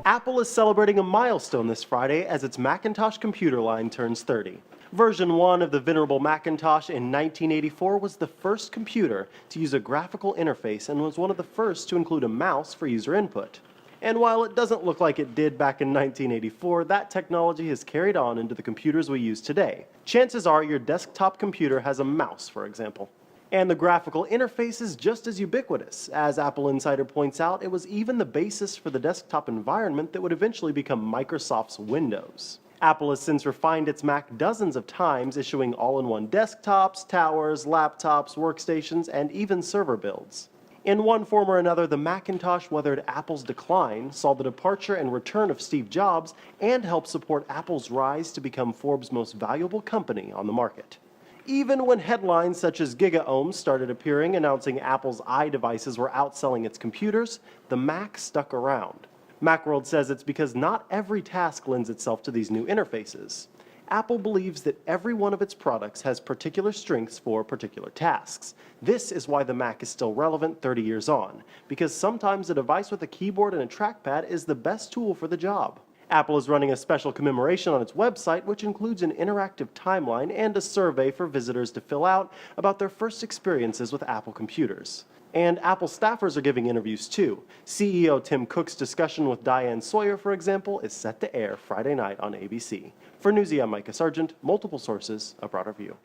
Apple is celebrating a milestone this Friday as its Macintosh computer line turns 30. Version 1 of the venerable Macintosh in 1984 was the first computer to use a graphical interface and was one of the first to include a mouse for user input. And while it doesn't look like it did back in 1984, that technology has carried on into the computers we use today. Chances are your desktop computer has a mouse, for example. And the graphical interface is just as ubiquitous. As Apple Insider points out, it was even the basis for the desktop environment that would eventually become Microsoft's Windows. Apple has since refined its Mac dozens of times, issuing all-in-one desktops, towers, laptops, workstations, and even server builds. In one form or another, the Macintosh weathered Apple's decline, saw the departure and return of Steve Jobs, and helped support Apple's rise to become Forbes' most valuable company on the market. Even when headlines such as GigaOM started appearing announcing Apple's iDevices were outselling its computers, the Mac stuck around. Macworld says it's because not every task lends itself to these new interfaces. Apple believes that every one of its products has particular strengths for particular tasks. This is why the Mac is still relevant 30 years on, because sometimes a device with a keyboard and a trackpad is the best tool for the job. Apple is running a special commemoration on its website, which includes an interactive timeline and a survey for visitors to fill out about their first experiences with Apple computers. And Apple staffers are giving interviews too. CEO Tim Cook's discussion with Diane Sawyer, for example, is set to air Friday night on ABC. For Newsy, I'm Micah Sargent. Multiple sources, a broader view.